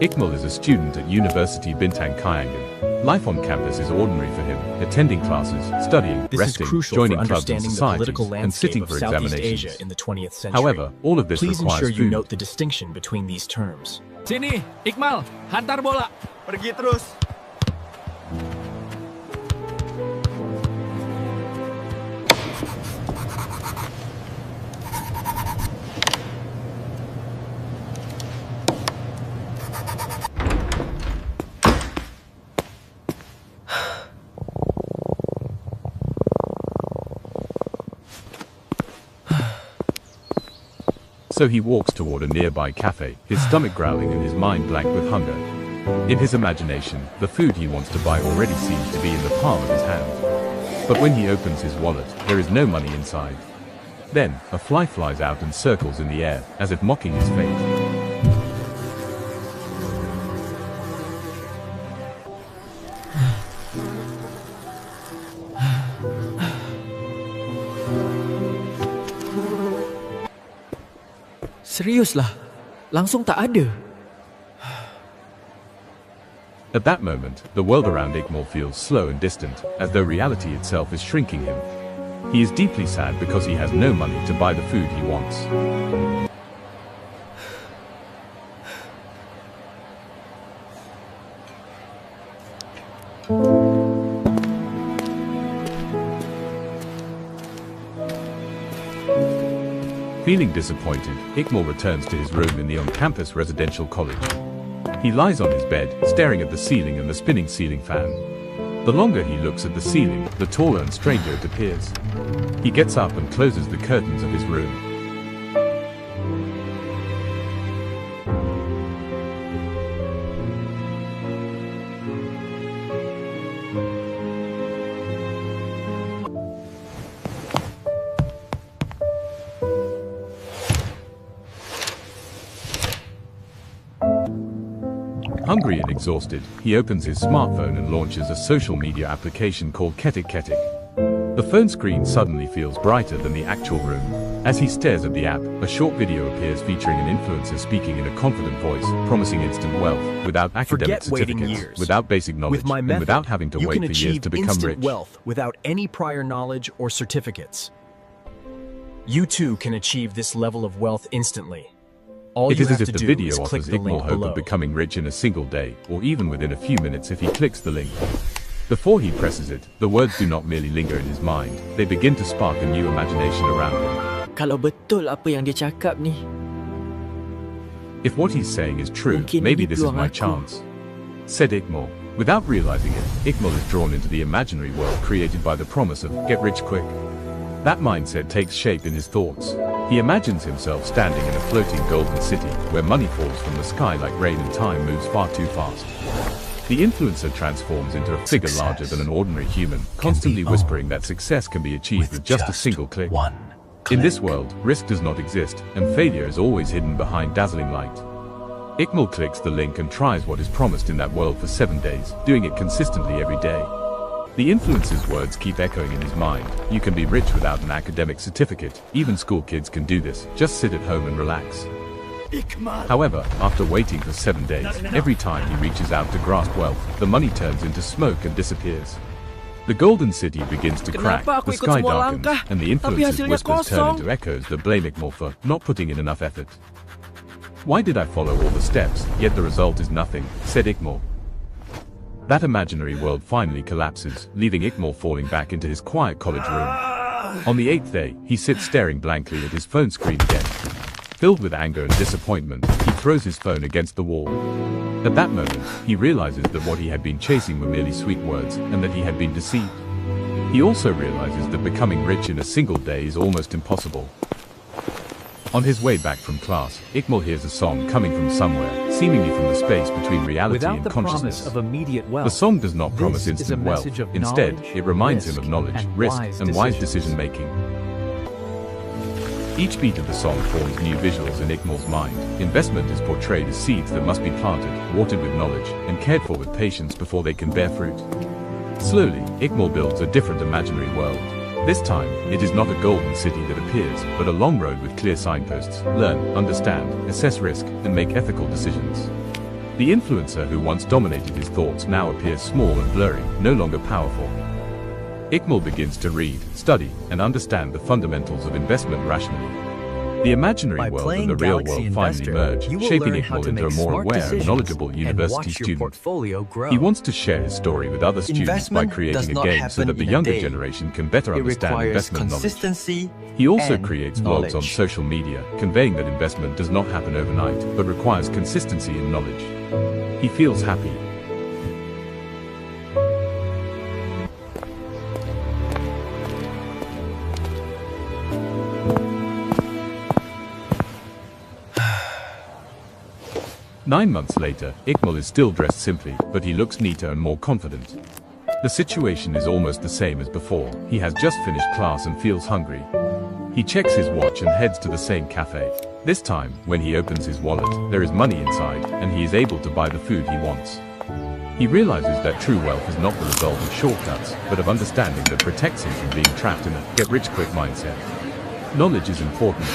Ikmal is a student at University Bintang Kayangan. Life on campus is ordinary for him, attending classes, studying, This resting, is crucial joining for clubs and understanding the political societies, and landscape sitting of for Southeast examinations. Asia in the 20th century. However, all of this Please requires ensure you food. note the distinction between these terms. Sini, Iqmal, hantar bola. Pergi terus. So he walks toward a nearby cafe, his stomach growling and his mind blank with hunger. In his imagination, the food he wants to buy already seems to be in the palm of his hand. But when he opens his wallet, there is no money inside. Then, a fly flies out and circles in the air, as if mocking his fate. Seriuslah, langsung tak ada. At that moment, the world around Ikmal feels slow and distant, as though reality itself is shrinking him. He is deeply sad because he has no money to buy the food he wants. Feeling disappointed, Ikmal returns to his room in the on-campus residential college. He lies on his bed, staring at the ceiling and the spinning ceiling fan. The longer he looks at the ceiling, the taller and stranger it appears. He gets up and closes the curtains of his room. Hungry and exhausted, he opens his smartphone and launches a social media application called Ketik Ketik. The phone screen suddenly feels brighter than the actual room. As he stares at the app, a short video appears featuring an influencer speaking in a confident voice, promising instant wealth, without academic Forget waiting certificates, years. without basic knowledge, With my and method, without having to you wait can for years achieve to become instant rich. wealth without any prior knowledge or certificates. You too can achieve this level of wealth instantly. All It you is as have if to the do video is click offers the Ikmal link hope below. of becoming rich in a single day, or even within a few minutes if he clicks the link. Before he presses it, the words do not merely linger in his mind, they begin to spark a new imagination around him. Kalau betul apa yang dia cakap ni, If what he's saying is true, Mungkin maybe ini this is peluang my aku. chance, said Ikmal. Without realizing it, Ikmal is drawn into the imaginary world created by the promise of get rich quick. That mindset takes shape in his thoughts. He imagines himself standing in a floating golden city, where money falls from the sky like rain and time moves far too fast. The influencer transforms into a figure larger than an ordinary human, constantly whispering that success can be achieved with just a single click. In this world, risk does not exist, and failure is always hidden behind dazzling light. Ikmal clicks the link and tries what is promised in that world for 7 days, doing it consistently every day. The influencer's words keep echoing in his mind. You can be rich without an academic certificate. Even school kids can do this. Just sit at home and relax. However, after waiting for 7 days, every time he reaches out to grasp wealth, the money turns into smoke and disappears. The golden city begins to crack, Kenapa aku the ikut sky semua darkens, langkah, and the tapi influencer's hasilnya whispers turn kosong? into echoes that blame Ikmal for not putting in enough effort. Why did I follow all the steps, yet the result is nothing, said Ikmal. That imaginary world finally collapses, leaving Ikmal falling back into his quiet college room. On the 8th day, he sits staring blankly at his phone screen again. Filled with anger and disappointment, he throws his phone against the wall. At that moment, he realizes that what he had been chasing were merely sweet words, and that he had been deceived. He also realizes that becoming rich in a single day is almost impossible. On his way back from class, Ikmal hears a song coming from somewhere, seemingly from the space between reality Without and the consciousness. promise of immediate The wealth, song does not promise this is a instant wealth. message of Instead, knowledge, it reminds him risk, of knowledge, and risk, wise and wise decisions. decision-making. Each beat of the song forms new visuals in Ikmal's mind. Investment is portrayed as seeds that must be planted, watered with knowledge, and cared for with patience before they can bear fruit. Slowly, Ikmal builds a different imaginary world. This time, it is not a golden city that appears, but a long road with clear signposts. Learn, understand, assess risk, and make ethical decisions. The influencer who once dominated his thoughts now appears small and blurry, no longer powerful. Ikmal begins to read, study, and understand the fundamentals of investment rationally. The imaginary By world playing and the real Galaxy world finally Investor, merge, you will shaping learn how Ikmal to into a make more smart aware and decisions knowledgeable and university watch your student. portfolio grow. He wants to share his story with other students by Investment does creating a not game so happen that the in a younger day. generation can better It understand requires investment knowledge. consistency. He also and creates vlogs on knowledge. social media, conveying that investment does not happen overnight, but requires consistency and knowledge. He feels happy. Nine months later, Ikmal is still dressed simply, but he looks neater and more confident. The situation is almost the same as before. He has just finished class and feels hungry. He checks his watch and heads to the same cafe. This time, when he opens his wallet, there is money inside, and he is able to buy the food he wants. He realizes that true wealth is not the result of shortcuts, but of understanding that protects him from being trapped in a get-rich-quick mindset. Knowledge is important.